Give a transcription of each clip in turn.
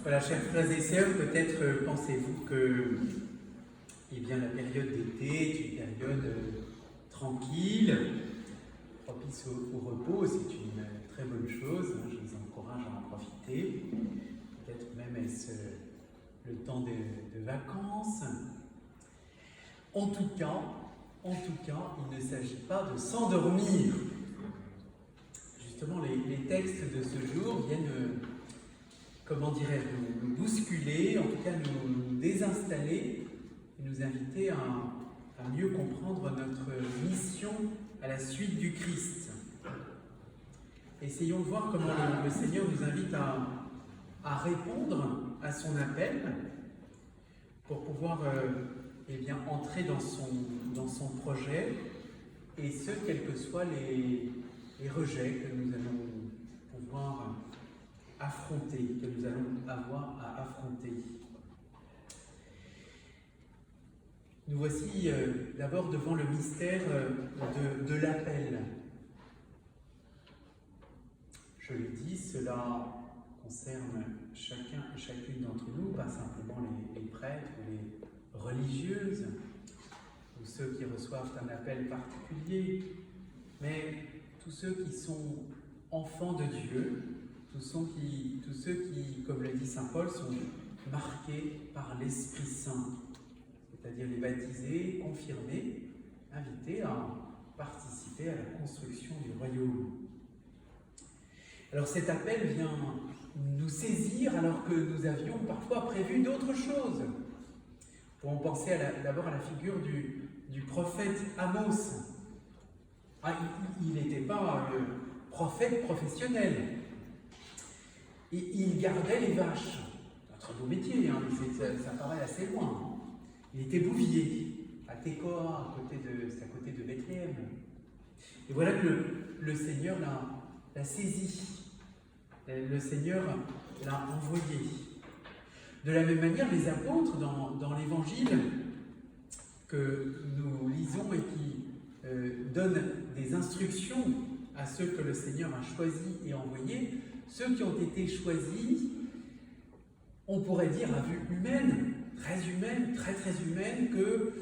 Voilà, chers frères et sœurs, peut-être pensez-vous que la période d'été est une période tranquille, propice au repos, c'est une très bonne chose, je vous encourage à en profiter. Peut-être même est-ce le temps de vacances. En tout cas, il ne s'agit pas de s'endormir. Justement, les textes de ce jour viennent, comment dirais-je, nous bousculer, en tout cas nous désinstaller et nous inviter à mieux comprendre notre mission à la suite du Christ. Essayons de voir comment le Seigneur nous invite à répondre à son appel pour pouvoir entrer dans son projet, et ce, quels que soient les rejets que nous allons pouvoir affronter, que nous allons avoir à affronter. Nous voici d'abord devant le mystère de l'appel. Je le dis, cela concerne chacun et chacune d'entre nous, pas simplement les prêtres ou les religieuses, ou ceux qui reçoivent un appel particulier, mais tous ceux qui sont enfants de Dieu, tous ceux qui, comme le dit saint Paul, sont marqués par l'Esprit Saint, c'est-à-dire les baptisés, confirmés, invités à participer à la construction du royaume. Alors cet appel vient nous saisir alors que nous avions parfois prévu d'autres choses. Pour penser d'abord à la figure du prophète Amos. Il n'était pas prophète professionnel. Il gardait les vaches. C'est un très beau métier, ça paraît assez loin. Il était bouvier à Tekoa, c'est à côté de Bethléem. Et voilà que le Seigneur l'a saisi. Le Seigneur l'a envoyé. De la même manière, les apôtres, dans l'Évangile que nous lisons et qui donnent des instructions à ceux que le Seigneur a choisis et envoyés, ceux qui ont été choisis, on pourrait dire à vue humaine, très très humaine, que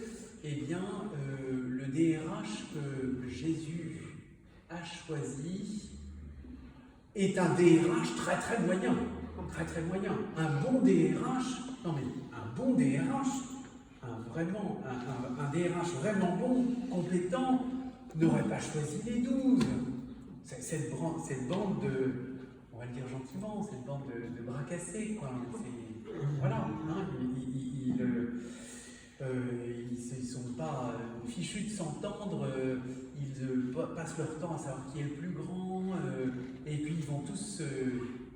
le DRH que Jésus a choisi est un DRH très très moyen. Un bon DRH, un DRH vraiment bon, compétent, n'aurait pas choisi les 12. Cette bande de, on va le dire gentiment, cette bande de bras cassés, quoi. Voilà, ils ne sont pas fichus de s'entendre, ils passent leur temps à savoir qui est le plus grand, et puis ils vont tous,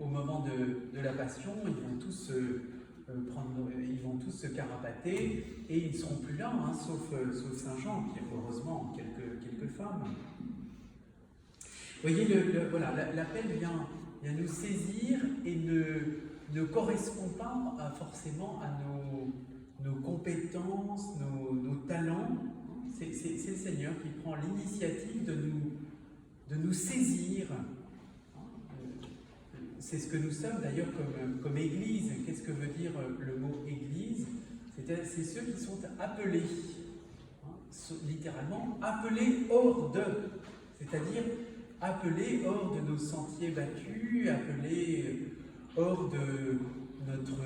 au moment de la passion, ils vont tous se carapater, et ils ne seront plus là, sauf Saint Jean, qui heureusement quelques femmes. Vous voyez, l'appel vient nous saisir et ne correspond pas forcément à nos compétences, nos talents. C'est le Seigneur qui prend l'initiative de nous saisir. C'est ce que nous sommes d'ailleurs comme Église. Qu'est-ce que veut dire le mot Église? C'est ceux qui sont appelés, littéralement appelés hors de, c'est-à-dire appelés hors de nos sentiers battus, appelés hors de notre,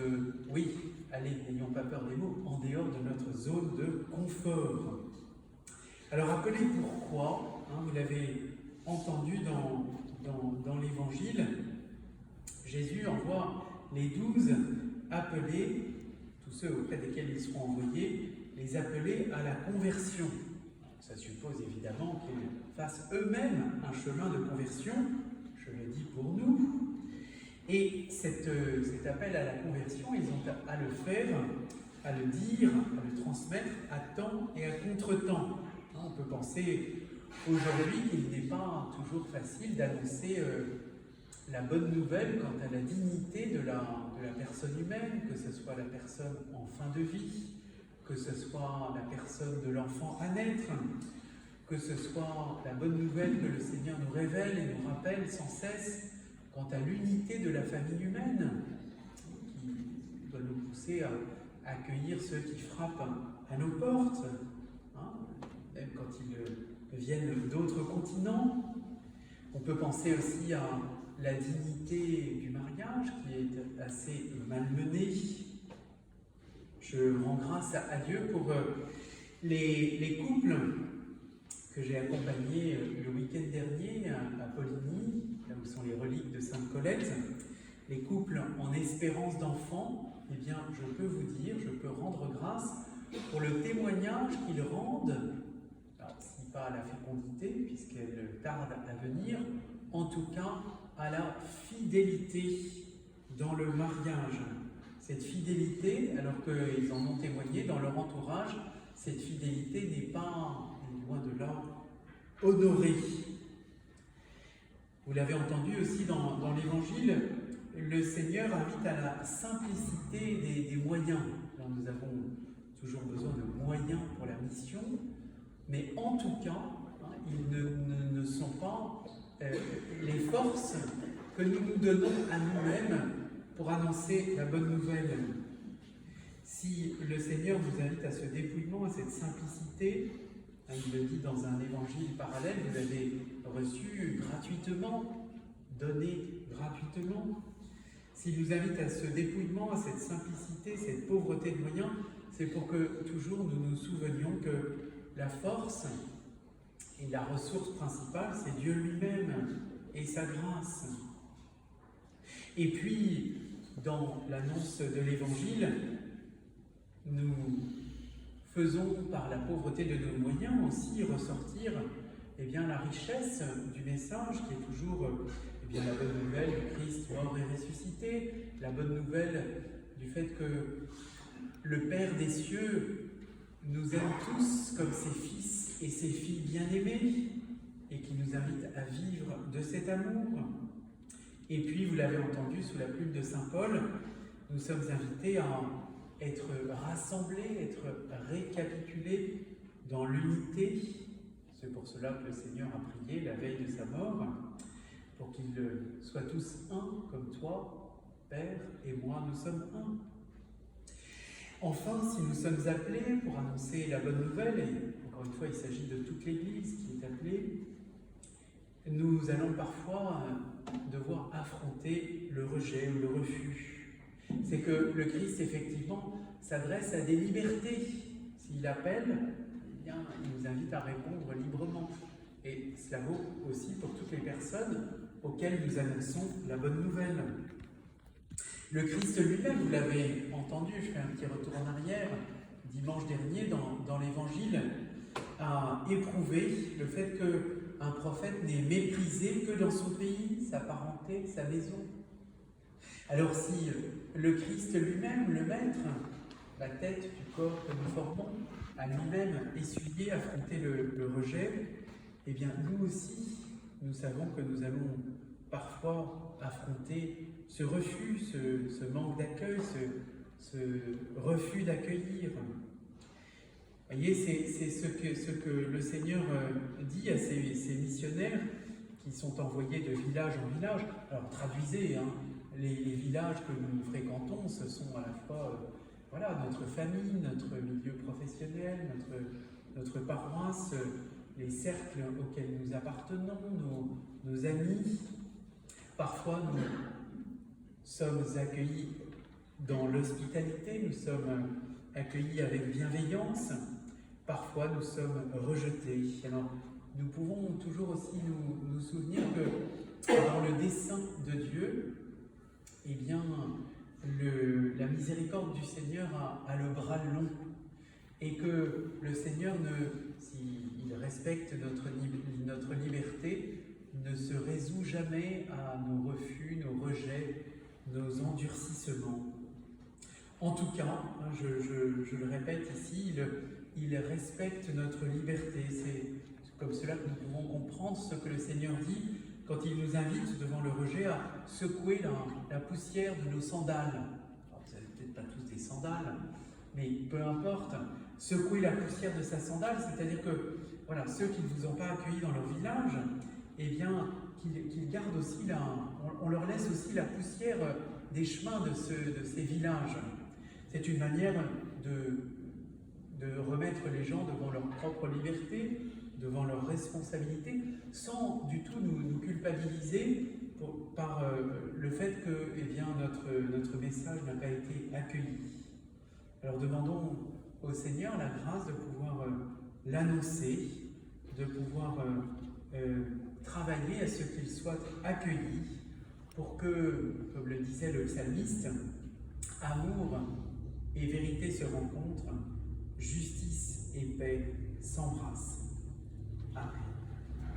n'ayons pas peur des mots, en dehors de notre zone de confort. Alors appelés pourquoi? Vous l'avez entendu dans l'Évangile, Jésus envoie les 12 appelés, tous ceux auprès desquels ils seront envoyés, les appeler à la conversion. Ça suppose évidemment qu'ils fassent eux-mêmes un chemin de conversion, je le dis pour nous. Et cet appel à la conversion, ils ont à le faire, à le dire, à le transmettre à temps et à contre-temps. On peut penser aujourd'hui qu'il n'est pas toujours facile d'annoncer la bonne nouvelle quant à la dignité de la personne humaine, que ce soit la personne en fin de vie, que ce soit la personne de l'enfant à naître, que ce soit la bonne nouvelle que le Seigneur nous révèle et nous rappelle sans cesse quant à l'unité de la famille humaine, nous pousser à accueillir ceux qui frappent à nos portes, hein, même quand ils viennent d'autres continents. On peut penser aussi à la dignité du mariage qui est assez malmenée. Je rends grâce à Dieu pour les couples que j'ai accompagnés le week-end dernier à Poligny, là où sont les reliques de Sainte Colette. Les couples en espérance d'enfants, eh bien, je peux vous dire, je peux rendre grâce pour le témoignage qu'ils rendent, alors, si pas à la fécondité, puisqu'elle tarde à venir, en tout cas à la fidélité dans le mariage. Cette fidélité, alors qu'ils en ont témoigné dans leur entourage, cette fidélité n'est pas, loin de là, honorée. Vous l'avez entendu aussi dans l'Évangile, le Seigneur invite à la simplicité des moyens. Alors, nous avons toujours besoin de moyens pour la mission, mais en tout cas, ils ne sont pas les forces que nous nous donnons à nous-mêmes pour annoncer la bonne nouvelle. Si le Seigneur nous invite à ce dépouillement, à cette simplicité, il le dit dans un évangile parallèle, vous avez reçu gratuitement, donné gratuitement. S'il nous invite à ce dépouillement, à cette simplicité, cette pauvreté de moyens, c'est pour que toujours nous nous souvenions que la force et la ressource principale, c'est Dieu lui-même et sa grâce. Et puis, dans l'annonce de l'Évangile, nous faisons par la pauvreté de nos moyens aussi ressortir la richesse du message qui est toujours la bonne nouvelle du Christ mort et ressuscité, la bonne nouvelle du fait que le Père des cieux nous aime tous comme ses fils et ses filles bien-aimés et qui nous invite à vivre de cet amour. Et puis, vous l'avez entendu sous la plume de Saint Paul, nous sommes invités à être rassemblés, être récapitulés dans l'unité. C'est pour cela que le Seigneur a prié la veille de sa mort, pour qu'ils soient tous un, comme toi, Père, et moi, nous sommes un. Enfin, si nous sommes appelés pour annoncer la bonne nouvelle, et encore une fois, il s'agit de toute l'Église qui est appelée, nous allons parfois devoir affronter le rejet ou le refus. C'est que le Christ, effectivement, s'adresse à des libertés. S'il appelle, il nous invite à répondre librement. Et cela vaut aussi pour toutes les personnes auxquelles nous annonçons la bonne nouvelle. Le Christ lui-même, vous l'avez entendu, je fais un petit retour en arrière, dimanche dernier dans l'Évangile, a éprouvé le fait qu'un prophète n'est méprisé que dans son pays, sa parenté, sa maison. Alors si le Christ lui-même, le Maître, la tête du corps que nous formons, a lui-même essuyé, affronté le rejet, eh bien nous aussi, nous savons que nous allons parfois affronter ce refus, ce manque d'accueil, ce refus d'accueillir. Vous voyez, c'est ce que le Seigneur dit à ces missionnaires qui sont envoyés de village en village. Alors traduisez, les villages que nous fréquentons, ce sont à la fois notre famille, notre milieu professionnel, notre paroisse, les cercles auxquels nous appartenons, nos amis. Parfois, nous sommes accueillis dans l'hospitalité, nous sommes accueillis avec bienveillance. Parfois, nous sommes rejetés. Alors, nous pouvons toujours aussi nous souvenir que dans le dessein de Dieu, eh bien, la miséricorde du Seigneur a le bras long et que le Seigneur, s'il respecte notre liberté, ne se résout jamais à nos refus, nos rejets, nos endurcissements. En tout cas, je le répète ici, il respecte notre liberté. C'est comme cela que nous pouvons comprendre ce que le Seigneur dit quand il nous invite devant le rejet à secouer la poussière de nos sandales. Alors, vous n'avez peut-être pas tous des sandales, mais peu importe, secouer la poussière de sa sandale, c'est-à-dire que ceux qui ne vous ont pas accueillis dans leur village, eh bien, qu'ils gardent aussi on leur laisse aussi la poussière des chemins de ces villages. C'est une manière de remettre les gens devant leur propre liberté, devant leurs responsabilités, sans du tout nous culpabiliser par le fait que notre message n'a pas été accueilli. Alors demandons au Seigneur la grâce de pouvoir l'annoncer, de pouvoir travailler à ce qu'il soit accueilli, pour que, comme le disait le psalmiste, amour et vérité se rencontrent, justice et paix s'embrassent.